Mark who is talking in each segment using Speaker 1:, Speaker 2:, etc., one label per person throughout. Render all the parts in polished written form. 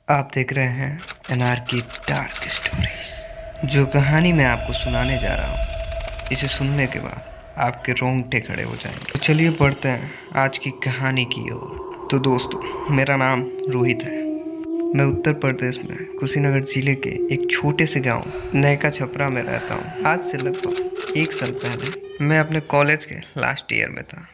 Speaker 1: आप देख रहे हैं एनआरकी डार्क स्टोरीज। जो कहानी मैं आपको सुनाने जा रहा हूँ, इसे सुनने के बाद आपके रोंगटे खड़े हो जाएंगे। तो चलिए बढ़ते हैं आज की कहानी की ओर। तो दोस्तों, मेरा नाम रोहित है। मैं उत्तर प्रदेश में कुशीनगर जिले के एक छोटे से गांव नयका छपरा में रहता हूँ। आज से लगभग 1 साल पहले मैं अपने कॉलेज के लास्ट ईयर में था।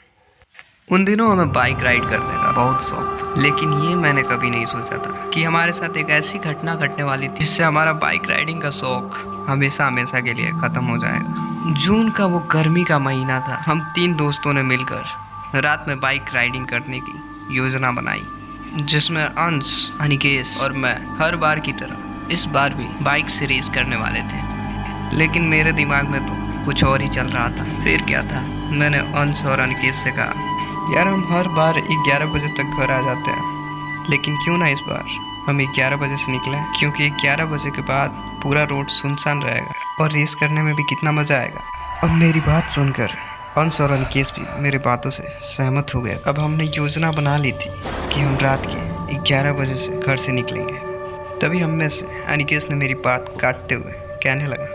Speaker 1: उन दिनों हमें बाइक राइड करने का बहुत शौक था, लेकिन ये मैंने कभी नहीं सोचा था कि हमारे साथ एक ऐसी घटना घटने वाली थी जिससे हमारा बाइक राइडिंग का शौक हमेशा हमेशा के लिए खत्म हो जाएगा। जून का वो गर्मी का महीना था। हम 3 दोस्तों ने मिलकर रात में बाइक राइडिंग करने की योजना बनाई, जिसमें अंश, अनिकेश और मैं हर बार की तरह इस बार भी बाइक से रेस करने वाले थे। लेकिन मेरे दिमाग में तो कुछ और ही चल रहा था। फिर क्या था, मैंने अंश और अनिकेश से कहा, यार हम हर बार 11 बजे तक घर आ जाते हैं, लेकिन क्यों ना इस बार हम 11 बजे से निकलें, क्योंकि 11 बजे के बाद पूरा रोड सुनसान रहेगा और रेस करने में भी कितना मज़ा आएगा। अब मेरी बात सुनकर अंश और अनिकेश भी मेरे बातों से सहमत हो गए। अब हमने योजना बना ली थी कि हम रात के 11 बजे से घर से निकलेंगे। तभी हम में से अनिकेश ने मेरी बात काटते हुए कहने लगा,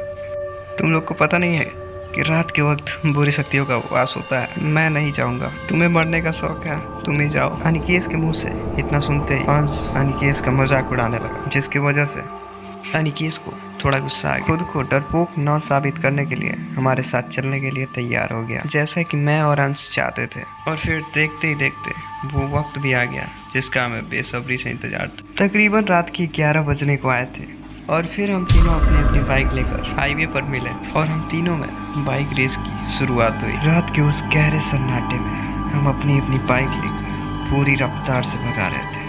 Speaker 1: तुम लोग को पता नहीं है कि रात के वक्त बुरी शक्तियों का वास होता है। मैं नहीं जाऊंगा, तुम्हें मरने का शौक है, तुम ही जाओ। अनिकेश के मुंह से इतना सुनते ही अंश अनिकेश का मजाक उड़ाने लगा, जिसकी वजह से अनिकेश को थोड़ा गुस्सा आ गया। खुद को डरपोक न साबित करने के लिए हमारे साथ चलने के लिए तैयार हो गया, जैसा कि मैं और अंश चाहते थे। और फिर देखते ही देखते वो वक्त भी आ गया जिसका हमें बेसब्री से इंतजार था। तकरीबन रात की 11 बजने को आए थे और फिर हम तीनों अपनी अपनी बाइक लेकर हाईवे पर मिले और हम तीनों में बाइक रेस की शुरुआत हुई। रात के उस गहरे सन्नाटे में हम अपनी अपनी बाइक लेकर पूरी रफ्तार से भगा रहे थे।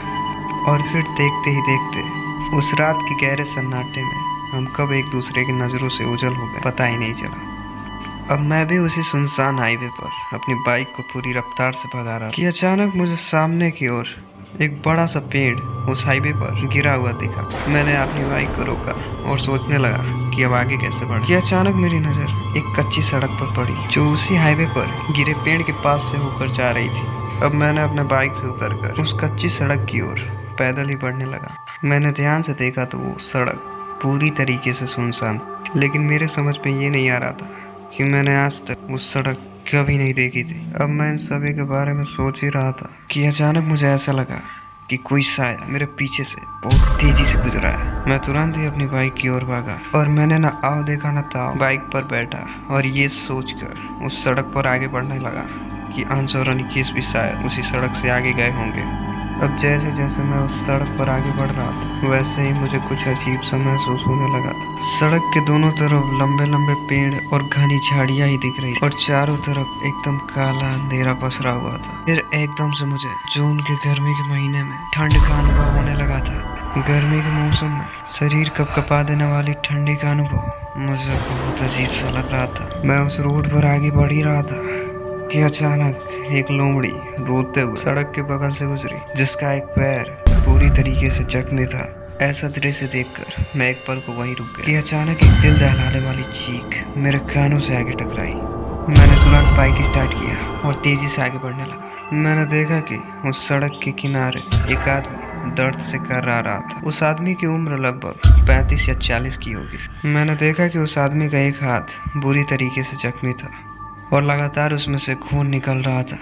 Speaker 1: और फिर देखते ही देखते उस रात के गहरे सन्नाटे में हम कब एक दूसरे की नज़रों से ओझल हो गए, पता ही नहीं चला। अब मैं भी उसी सुनसान हाईवे पर अपनी बाइक को पूरी रफ्तार से भगा रहा कि अचानक मुझे सामने की ओर एक बड़ा सा पेड़ उस हाईवे पर गिरा हुआ दिखा। मैंने अपनी बाइक को रोका और सोचने लगा कि अब आगे कैसे बढ़े कि अचानक मेरी नज़र एक कच्ची सड़क पर पड़ी, जो उसी हाईवे पर गिरे पेड़ के पास से होकर जा रही थी। अब मैंने अपने बाइक से उतरकर उस कच्ची सड़क की ओर पैदल ही बढ़ने लगा। मैंने ध्यान से देखा तो वो सड़क पूरी तरीके से सुनसान, लेकिन मेरे समझ में ये नहीं आ रहा था कि मैंने आज तक उस सड़क कभी नहीं देखी थी। अब मैं इन सभी के बारे में सोच ही रहा था कि अचानक मुझे ऐसा लगा कि कोई साया मेरे पीछे से बहुत तेजी से गुजरा है। मैं तुरंत ही अपनी बाइक की ओर भागा और मैंने ना आओ देखा ना ताओ बाइक पर बैठा और ये सोचकर उस सड़क पर आगे बढ़ने लगा कि अंश और अनिकेश भी शायद उसी सड़क से आगे गए होंगे। अब जैसे जैसे मैं उस सड़क पर आगे बढ़ रहा था, वैसे ही मुझे कुछ अजीब सा महसूस होने लगा था। सड़क के दोनों तरफ लंबे लंबे पेड़ और घनी झाड़ियां ही दिख रही और चारों तरफ एकदम काला अंधेरा पसरा हुआ था। फिर एकदम से मुझे जून के गर्मी के महीने में ठंड का अनुभव होने लगा था। गर्मी के मौसम में शरीर कपकपा देने वाली ठंडी का अनुभव मुझे बहुत अजीब सा लग रहा था। मैं उस रोड पर आगे बढ़ ही रहा था कि अचानक एक लोमड़ी रोते हुए सड़क के बगल से गुजरी, जिसका एक पैर पूरी तरीके से जख्मी था। ऐसा दृश्य देखकर मैं एक पल को वहीं रुक गया कि अचानक एक दिल दहलाने वाली चीख मेरे कानों से आगे टकराई। मैंने तुरंत बाइक स्टार्ट किया और तेजी से आगे बढ़ने लगा। मैंने देखा कि उस सड़क के किनारे एक आदमी दर्द से कर्रा रहा था। उस आदमी की उम्र लगभग 35 या 40 की होगी। मैंने देखा कि उस आदमी का एक हाथ बुरी तरीके से जख्मी था और लगातार उसमें से खून निकल रहा था।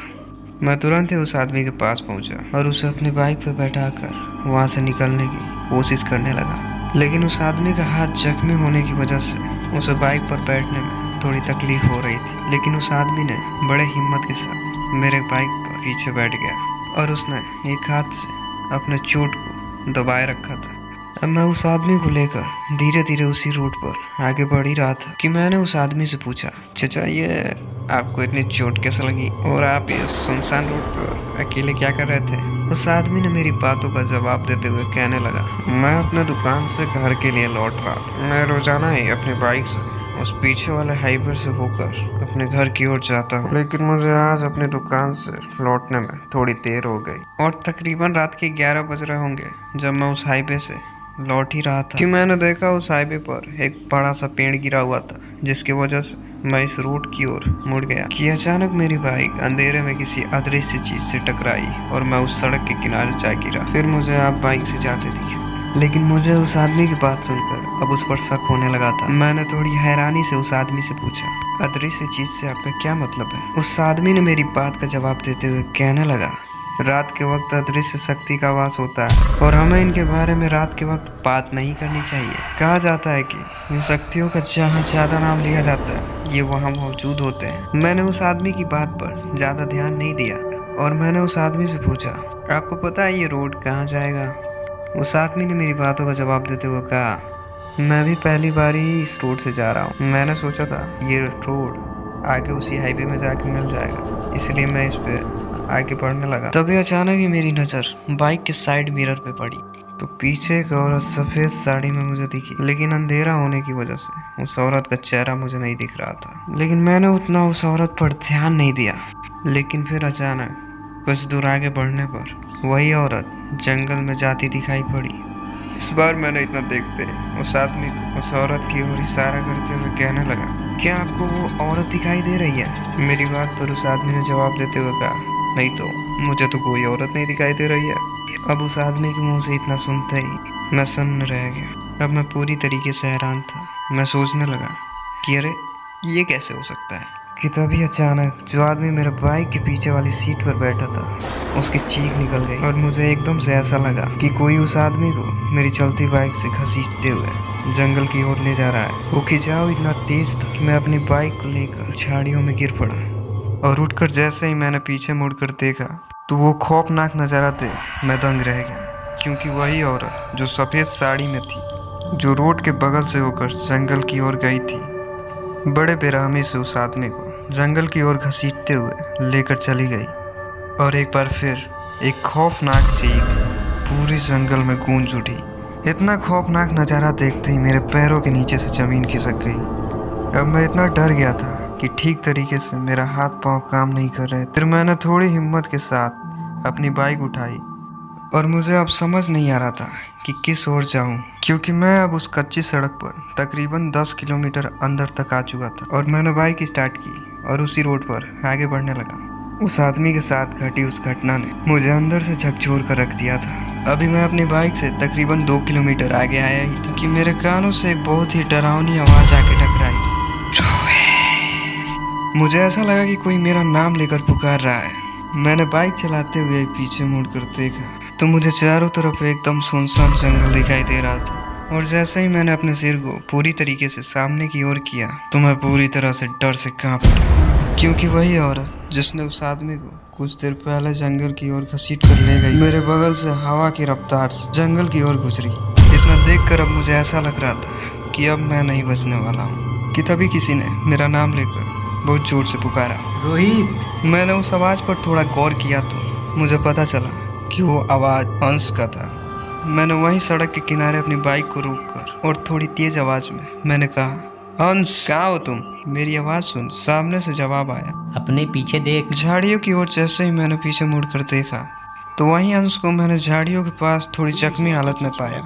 Speaker 1: मैं तुरंत ही उस आदमी के पास पहुंचा और उसे अपनी बाइक पर बैठाकर वहां से निकलने की कोशिश करने लगा, लेकिन उस आदमी का हाथ जख्मी होने की वजह से उसे बाइक पर बैठने में थोड़ी तकलीफ हो रही थी। लेकिन उस आदमी ने बड़े हिम्मत के साथ मेरे बाइक पर पीछे बैठ गया और उसने एक हाथ से अपने चोट को दबाए रखा था। अब मैं उस आदमी को लेकर धीरे धीरे उसी रोड पर आगे बढ़ ही रहा था कि मैंने उस आदमी से पूछा, चाचा ये आपको इतनी चोट कैसे लगी और आप ये सुनसान रोड पर अकेले क्या कर रहे थे? उस आदमी ने मेरी बातों का जवाब देते हुए कहने लगा, मैं अपने दुकान से घर के लिए लौट रहा था। मैं रोजाना ही अपनी बाइक से उस पीछे वाले हाईवे से होकर अपने घर की ओर जाता हूँ, लेकिन मुझे आज अपनी दुकान से लौटने में थोड़ी देर हो गई और तकरीबन रात के 11 बज रहे होंगे जब मैं उस हाईवे से लौट ही रहा था कि मैंने देखा उस हाईवे पर एक बड़ा सा पेड़ गिरा हुआ था, जिसकी वजह से मैं इस रोड की ओर मुड़ गया कि अचानक मेरी बाइक अंधेरे में किसी अदृश्य चीज से टकराई और मैं उस सड़क के किनारे जा गिरा। फिर मुझे आप बाइक से जाते दिखे लेकिन मुझे उस आदमी की बात सुनकर अब उस पर शक होने लगा था। मैंने थोड़ी हैरानी से उस आदमी से पूछा, अदृश्य चीज से आपका क्या मतलब है? उस आदमी ने मेरी बात का जवाब देते हुए कहने लगा, रात के वक्त अदृश्य शक्ति का वास होता है और हमें इनके बारे में रात के वक्त बात नहीं करनी चाहिए। कहा जाता है कि इन शक्तियों का जहाँ ज्यादा नाम लिया जाता है ये वहाँ मौजूद होते हैं। मैंने उस आदमी की बात पर ज्यादा ध्यान नहीं दिया और मैंने उस आदमी से पूछा, आपको पता है ये रोड कहाँ जाएगा? उस आदमी ने मेरी बातों का जवाब देते हुए कहा, मैं भी पहली बार ही इस रोड से जा रहा हूँ। मैंने सोचा था ये रोड आगे उसी हाईवे में जाके मिल जाएगा, इसलिए मैं इस पे आगे बढ़ने लगा। तभी अचानक ही मेरी नजर बाइक के साइड मिरर पे पड़ी तो पीछे एक औरत सफेद साड़ी में मुझे दिखी, लेकिन अंधेरा होने की वजह से उस औरत का चेहरा मुझे नहीं दिख रहा था। लेकिन मैंने उतना उस औरत पर ध्यान नहीं दिया। लेकिन फिर अचानक कुछ दूर आगे बढ़ने पर वही औरत जंगल में जाती दिखाई पड़ी। इस बार मैंने इतना देखते उस आदमी को उस औरत की ओर इशारा करते हुए कहने लगा, क्या आपको वो औरत दिखाई दे रही है? मेरी बात पर उस आदमी ने जवाब देते हुए कहा, नहीं तो मुझे तो कोई औरत नहीं दिखाई दे रही है। अब उस आदमी के मुंह से इतना सुनते ही मैं सन्न रह गया। अब मैं पूरी तरीके से हैरान था। मैं सोचने लगा कि अरे ये कैसे हो सकता है कि तभी अचानक जो आदमी मेरे बाइक के पीछे वाली सीट पर बैठा था उसकी चीख निकल गई और मुझे एकदम से ऐसा लगा कि कोई उस आदमी को मेरी चलती बाइक से घसीटते हुए जंगल की ओर ले जा रहा है। वो खिंचाव इतना तेज था कि मैं अपनी बाइक को लेकर झाड़ियों में गिर पड़ा और उठकर जैसे ही मैंने पीछे मुड़कर देखा तो वो खौफनाक नजारा देख मैं दंग रह गया, क्योंकि वही औरत जो सफेद साड़ी में थी, जो रोड के बगल से होकर जंगल की ओर गई थी, बड़े बेरहमी से उस आदमी को जंगल की ओर घसीटते हुए लेकर चली गई। और एक बार फिर एक खौफनाक चीख पूरे जंगल में गूंज उठी। इतना खौफनाक नज़ारा देखते ही मेरे पैरों के नीचे से जमीन खिसक गई। अब मैं इतना डर गया था कि ठीक तरीके से मेरा हाथ पांव काम नहीं कर रहे। फिर मैंने थोड़ी हिम्मत के साथ अपनी बाइक उठाई और मुझे अब समझ नहीं आ रहा था कि किस ओर जाऊं, क्योंकि मैं अब उस कच्ची सड़क पर तकरीबन 10 किलोमीटर अंदर तक आ चुका था। और मैंने बाइक स्टार्ट की और उसी रोड पर आगे बढ़ने लगा। उस आदमी के साथ घटी उस घटना ने मुझे अंदर से झकझोर कर रख दिया था। अभी मैं अपनी बाइक से तकरीबन 2 किलोमीटर आगे आया ही था कि मेरे कानों से एक बहुत ही डरावनी आवाज आके टकराई, मुझे ऐसा लगा कि कोई मेरा नाम लेकर पुकार रहा है। मैंने बाइक चलाते हुए पीछे मुड़कर देखा तो मुझे चारों तरफ एकदम सुनसान जंगल दिखाई दे रहा था। और जैसे ही मैंने अपने सिर को पूरी तरीके से सामने की ओर किया तो मैं पूरी तरह से डर से कांप उठा, क्योंकि वही औरत जिसने उस आदमी को कुछ देर पहले जंगल की ओर घसीट कर ले गई मेरे बगल से हवा की रफ्तार से जंगल की ओर गुजरी। इतना देखकर अब मुझे ऐसा लग रहा था कि अब मैं नहीं बचने वाला हूँ कि तभी किसी ने मेरा नाम लेकर बहुत जोर से पुकारा, रोहित। मैंने उस आवाज़ पर थोड़ा गौर किया तो मुझे पता चला कि वो आवाज़ अंश का था। मैंने वहीं सड़क के किनारे अपनी बाइक को रोककर और थोड़ी तेज आवाज़ में मैंने कहा, अंश कहाँ हो तुम? मेरी आवाज़ सुन सामने से जवाब आया,
Speaker 2: अपने पीछे देख।
Speaker 1: झाड़ियों की ओर जैसे ही मैंने पीछे मुड़कर देखा तो वहीं अंश को मैंने झाड़ियों के पास थोड़ी जख्मी हालत में पाया।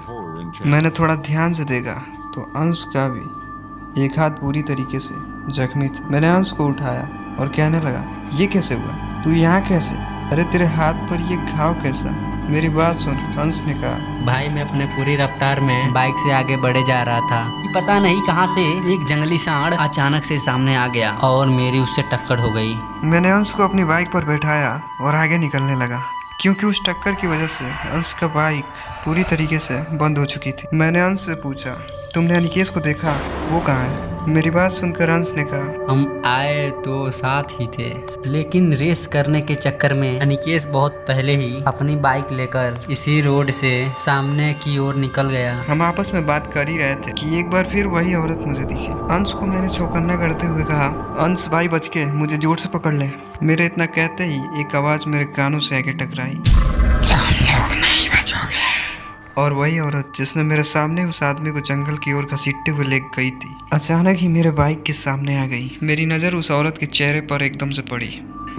Speaker 1: मैंने थोड़ा ध्यान से देखा तो अंश का भी एक हाथ पूरी तरीके से जख्मी था। मैंने अंश को उठाया और कहने लगा, ये कैसे हुआ? तू यहाँ कैसे? अरे तेरे हाथ पर ये घाव कैसा? मेरी बात सुन, अंश ने कहा।
Speaker 2: भाई मैं अपने पूरी रफ्तार में बाइक से आगे बढ़े जा रहा था, पता नहीं कहां से एक जंगली सांड अचानक से सामने आ गया और मेरी उससे टक्कर हो गई।
Speaker 1: मैंने अंश को अपनी बाइक पर बैठाया और आगे निकलने लगा, क्योंकि उस टक्कर की वजह से अंश का बाइक पूरी तरीके से बंद हो चुकी थी। मैंने अंश से पूछा, तुमने अनिकेश को देखा? वो कहाँ है? मेरी बात सुनकर अंश ने कहा,
Speaker 2: हम आए तो साथ ही थे, लेकिन रेस करने के चक्कर में अनिकेश बहुत पहले ही अपनी बाइक लेकर इसी रोड से सामने की ओर निकल गया।
Speaker 1: हम आपस में बात कर ही रहे थे कि एक बार फिर वही औरत मुझे दिखी। अंश को मैंने चौकन्ना करते हुए कहा, अंश भाई बच के, मुझे जोर से पकड़ ले। मेरे इतना कहते ही एक आवाज मेरे कानों से आके टकराई, लोग नहीं बचोगे। और वही औरत जिसने मेरे सामने उस आदमी को जंगल की ओर घसीटते हुए ले गई थी अचानक ही मेरे बाइक के सामने आ गई। मेरी नजर उस औरत के चेहरे पर एकदम से पड़ी।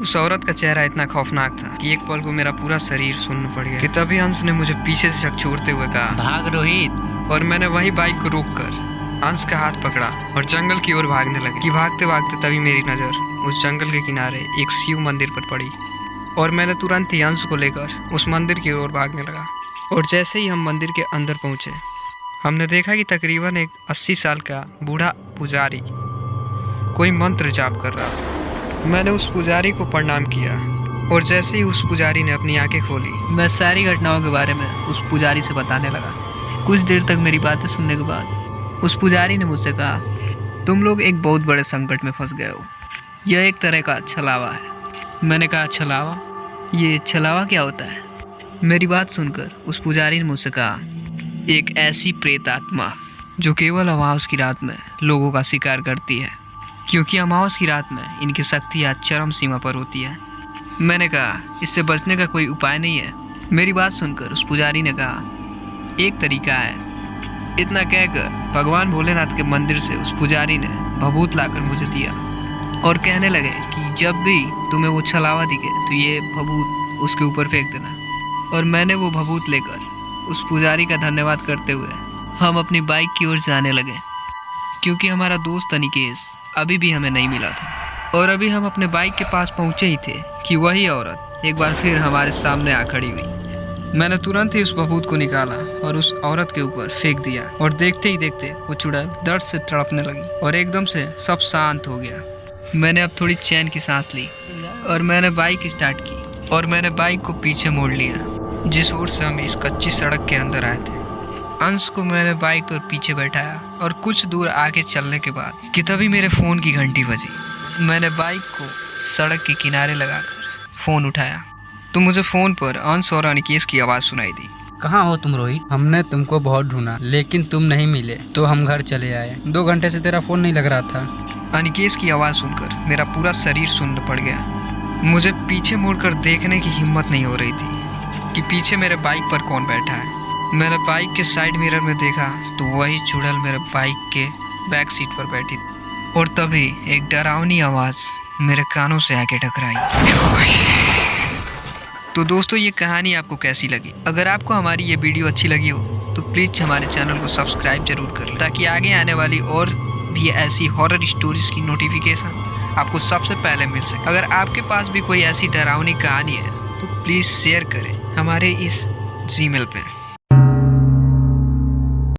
Speaker 1: उस औरत का चेहरा इतना खौफनाक था कि एक पल को मेरा पूरा शरीर सुन्न पड़ गया। कि तभी अंश ने मुझे पीछे से झकझोरते हुए कहा,
Speaker 2: भाग रोहित।
Speaker 1: और मैंने वही बाइक को रोककर अंश का हाथ पकड़ा और जंगल की ओर भागने लगे। कि भागते भागते तभी मेरी नजर उस जंगल के किनारे एक शिव मंदिर पर पड़ी और मैंने तुरंत ही अंश को लेकर उस मंदिर की ओर भागने लगा। और जैसे ही हम मंदिर के अंदर पहुंचे, हमने देखा कि तकरीबन एक 80 साल का बूढ़ा पुजारी कोई मंत्र जाप कर रहा था। मैंने उस पुजारी को प्रणाम किया और जैसे ही उस पुजारी ने अपनी आंखें खोली, मैं सारी घटनाओं के बारे में उस पुजारी से बताने लगा। कुछ देर तक मेरी बातें सुनने के बाद उस पुजारी ने मुझसे कहा, तुम लोग एक बहुत बड़े संकट में फंस गए हो। यह एक तरह का छलावा है। मैंने कहा, छलावा? ये छलावा क्या होता है? मेरी बात सुनकर उस पुजारी ने मुझसे कहा, एक ऐसी प्रेत आत्मा जो केवल अमावस की रात में लोगों का शिकार करती है, क्योंकि अमावस की रात में इनकी शक्तियाँ चरम सीमा पर होती है। मैंने कहा, इससे बचने का कोई उपाय नहीं है? मेरी बात सुनकर उस पुजारी ने कहा, एक तरीका है। इतना कहकर भगवान भोलेनाथ के मंदिर से उस पुजारी ने भभूत लाकर मुझे दिया और कहने लगे कि जब भी तुम्हें वो छलावा दिखे तो ये भभूत उसके ऊपर फेंक देना। और मैंने वो भभूत लेकर उस पुजारी का धन्यवाद करते हुए हम अपनी बाइक की ओर जाने लगे, क्योंकि हमारा दोस्त अनिकेश अभी भी हमें नहीं मिला था। और अभी हम अपने बाइक के पास पहुंचे ही थे कि वही औरत एक बार फिर हमारे सामने आ खड़ी हुई। मैंने तुरंत ही उस भभूत को निकाला और उस औरत के ऊपर फेंक दिया और देखते ही देखते वो चुड़ैल दर्द से तड़पने लगी और एकदम से सब शांत हो गया। मैंने अब थोड़ी चैन की सांस ली और मैंने बाइक स्टार्ट की और मैंने बाइक को पीछे मोड़ लिया जिस ओर से हम इस कच्ची सड़क के अंदर आए थे। अंश को मैंने बाइक पर पीछे बैठाया और कुछ दूर आगे चलने के बाद कि तभी मेरे फ़ोन की घंटी बजी। मैंने बाइक को सड़क के किनारे लगाकर फ़ोन उठाया तो मुझे फ़ोन पर अंश और अनिकेश की आवाज़ सुनाई दी।
Speaker 2: कहाँ हो तुम रोहित? हमने तुमको बहुत ढूंढा लेकिन तुम नहीं मिले तो हम घर चले आए। 2 घंटे से तेरा फ़ोन नहीं लग रहा था।
Speaker 1: अनिकेश की आवाज़ सुनकर मेरा पूरा शरीर सुन्न पड़ गया। मुझे पीछे मुड़कर देखने की हिम्मत नहीं हो रही थी कि पीछे मेरे बाइक पर कौन बैठा है। मैंने बाइक के साइड मिरर में देखा तो वही चुड़ैल मेरे बाइक के बैक सीट पर बैठी थी। और तभी एक डरावनी आवाज़ मेरे कानों से आके टकराई। तो दोस्तों, ये कहानी आपको कैसी लगी? अगर आपको हमारी ये वीडियो अच्छी लगी हो तो प्लीज़ हमारे चैनल को सब्सक्राइब जरूर कर लें, ताकि आगे आने वाली और भी ऐसी हॉरर स्टोरीज की नोटिफिकेशन आपको सबसे पहले मिल सके। अगर आपके पास भी कोई ऐसी डरावनी कहानी है तो प्लीज़ शेयर करें हमारे इस जीमेल पे।